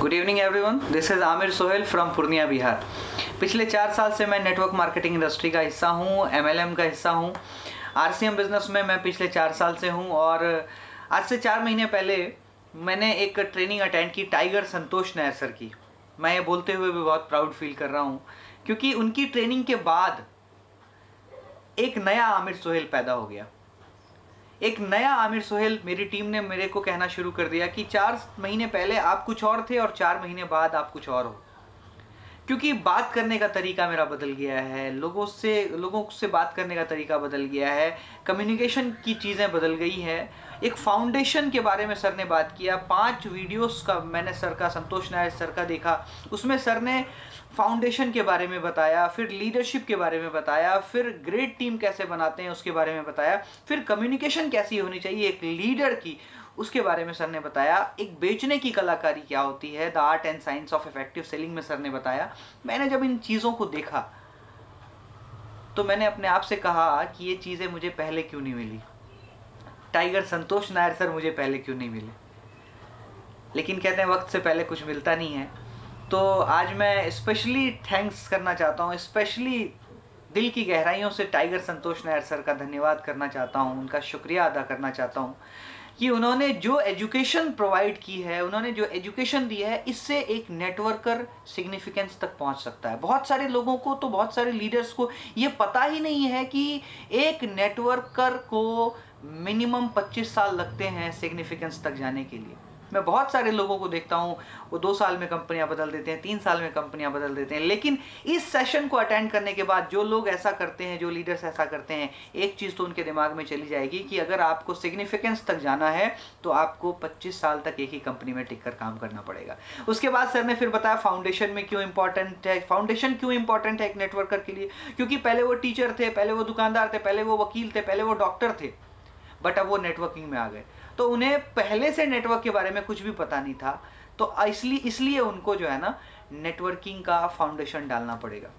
Good evening everyone, this is Aamir Sohail from Purnia Bihar. पिछले 4 साल से मैं नेटवर्क मार्केटिंग इंडस्ट्री का हिस्सा हूँ, MLM का हिस्सा हूँ। RCM बिजनेस में मैं पिछले 4 साल से हूँ और आज से 4 महीने पहले मैंने एक ट्रेनिंग अटेंड की टाइगर संतोष नायर सर की। मैं ये बोलते हुए भी बहुत प्राउड फील कर रहा हूँ क्योंकि उनकी ट्रेनिंग के बाद एक नया आमिर सोहेल पैदा हो गया। एक नया आमिर सोहेल, मेरी टीम ने मेरे को कहना शुरू कर दिया कि 4 महीने पहले आप कुछ और थे और 4 महीने बाद आप कुछ और हो। क्योंकि बात करने का तरीका मेरा बदल गया है, लोगों से बात करने का तरीका बदल गया है, कम्युनिकेशन की चीज़ें बदल गई है। एक फाउंडेशन के बारे में सर ने बात किया। 5 वीडियोस का मैंने सर का, संतोष नायर सर का देखा। उसमें सर ने फाउंडेशन के बारे में बताया, फिर लीडरशिप के बारे में बताया, फिर ग्रेट टीम कैसे बनाते हैं उसके बारे में बताया, फिर कम्युनिकेशन कैसी होनी चाहिए एक लीडर की उसके बारे में सर ने बताया। एक बेचने की कलाकारी क्या होती है, the art and science of effective selling में सर ने बताया। मैंने जब इन चीज़ों को देखा तो मैंने अपने आप से कहा कि ये चीज़ें मुझे पहले क्यों नहीं मिली, टाइगर संतोष नायर सर मुझे पहले क्यों नहीं मिले। लेकिन कहते हैं वक्त से पहले कुछ मिलता नहीं है। तो आज मैं स्पेशली थैंक्स करना चाहता हूँ, स्पेशली दिल की गहराइयों से टाइगर संतोष नायर सर का धन्यवाद करना चाहता हूँ, उनका शुक्रिया अदा करना चाहता हूँ कि उन्होंने जो एजुकेशन प्रोवाइड की है, उन्होंने जो एजुकेशन दी है, इससे एक नेटवर्कर सिग्निफिकेंस तक पहुंच सकता है। बहुत सारे लोगों को, तो बहुत सारे लीडर्स को ये पता ही नहीं है कि एक नेटवर्कर को मिनिमम 25 साल लगते हैं सिग्निफिकेंस तक जाने के लिए। मैं बहुत सारे लोगों को देखता हूँ, वो 2 साल में कंपनियां बदल देते हैं, 3 साल में कंपनियां बदल देते हैं। लेकिन इस सेशन को अटेंड करने के बाद जो लोग ऐसा करते हैं, जो लीडर्स ऐसा करते हैं, एक चीज़ तो उनके दिमाग में चली जाएगी कि अगर आपको सिग्निफिकेंस तक जाना है तो आपको 25 साल तक एक ही कंपनी में टिक कर काम करना पड़ेगा। उसके बाद सर ने फिर बताया फाउंडेशन में क्यों इंपॉर्टेंट है, फाउंडेशन क्यों इंपॉर्टेंट है एक नेटवर्कर के लिए। क्योंकि पहले वो टीचर थे, पहले वो दुकानदार थे, पहले वो वकील थे, पहले वो डॉक्टर थे, बट अब वो नेटवर्किंग में आ गए। तो उन्हें पहले से नेटवर्क के बारे में कुछ भी पता नहीं था। तो इसलिए उनको जो है ना, नेटवर्किंग का फाउंडेशन डालना पड़ेगा।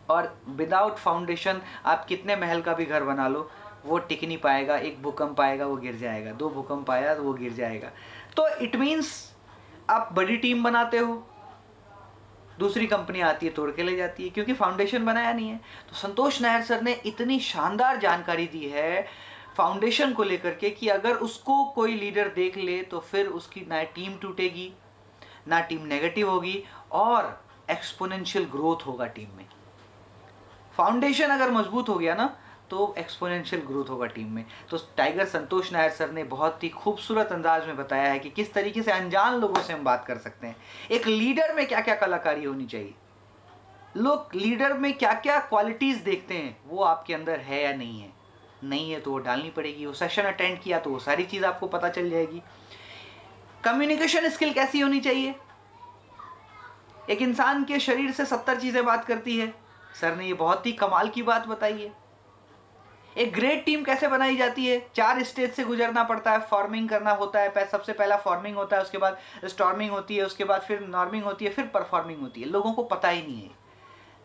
और विदाउट फाउंडेशन आप कितने महल का भी घर बना लो, वो टिक नहीं पाएगा। एक भूकंप आएगा वो गिर जाएगा, 2 भूकंप आया तो वो गिर जाएगा। तो इट मीन्स आप बड़ी टीम बनाते हो, दूसरी कंपनी आती है तोड़ के ले जाती है, क्योंकि फाउंडेशन बनाया नहीं है। तो संतोष नायर सर ने इतनी शानदार जानकारी दी है फाउंडेशन को लेकर के कि अगर उसको कोई लीडर देख ले तो फिर उसकी ना टीम टूटेगी, ना टीम नेगेटिव होगी, और एक्सपोनेंशियल ग्रोथ होगा टीम में। फाउंडेशन अगर मजबूत हो गया ना तो एक्सपोनेंशियल ग्रोथ होगा टीम में। तो टाइगर संतोष नायर सर ने बहुत ही खूबसूरत अंदाज में बताया है कि किस तरीके से अनजान लोगों से हम बात कर सकते हैं, एक लीडर में क्या क्या कलाकारी होनी चाहिए, लोग लीडर में क्या क्या क्वालिटीज देखते हैं, वो आपके अंदर है या नहीं है। नहीं है तो वो डालनी पड़ेगी। वो सेशन अटेंड किया तो वो सारी चीज़ आपको पता चल जाएगी। कम्युनिकेशन स्किल कैसी होनी चाहिए, एक इंसान के शरीर से 70 चीज़ें बात करती है। सर ने ये बहुत ही कमाल की बात बताई है। एक ग्रेट टीम कैसे बनाई जाती है, 4 स्टेज से गुजरना पड़ता है, फॉर्मिंग करना होता है। सबसे पहला फॉर्मिंग होता है, उसके बाद स्टॉर्मिंग होती है, उसके बाद फिर नॉर्मिंग होती है, फिर परफॉर्मिंग होती है। लोगों को पता ही नहीं है।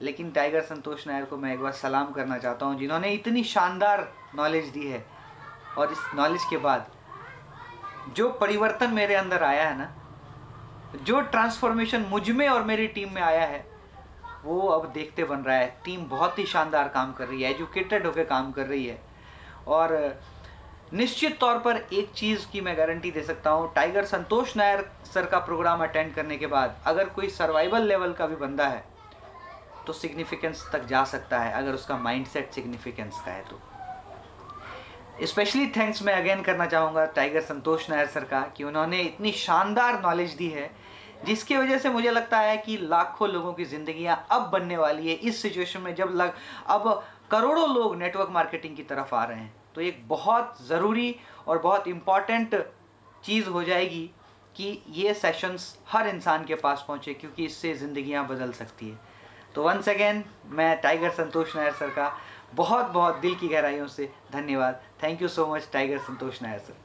लेकिन टाइगर संतोष नायर को मैं एक बार सलाम करना चाहता हूँ, जिन्होंने इतनी शानदार नॉलेज दी है। और इस नॉलेज के बाद जो परिवर्तन मेरे अंदर आया है ना, जो ट्रांसफॉर्मेशन मुझ में और मेरी टीम में आया है, वो अब देखते बन रहा है। टीम बहुत ही शानदार काम कर रही है, एजुकेटेड होकर काम कर रही है। और निश्चित तौर पर एक चीज़ की मैं गारंटी दे सकता हूँ, टाइगर संतोष नायर सर का प्रोग्राम अटेंड करने के बाद अगर कोई सर्वाइवल लेवल का भी बंदा है तो सिग्निफिकेंस तक जा सकता है, अगर उसका माइंडसेट सिग्निफिकेंस का है तो। स्पेशली थैंक्स मैं अगेन करना चाहूँगा टाइगर संतोष नायर सर का कि उन्होंने इतनी शानदार नॉलेज दी है, जिसकी वजह से मुझे लगता है कि लाखों लोगों की ज़िंदगियाँ अब बनने वाली है इस सिचुएशन में, जब अब करोड़ों लोग नेटवर्क मार्केटिंग की तरफ आ रहे हैं। तो एक बहुत ज़रूरी और बहुत इम्पॉर्टेंट चीज़ हो जाएगी कि ये सेशंस हर इंसान के पास पहुँचे, क्योंकि इससे ज़िंदगियाँ बदल सकती है। तो वंस अगेन मैं टाइगर संतोष नायर सर का बहुत बहुत दिल की गहराइयों से धन्यवाद। Thank you so much tiger Santosh Nair sir.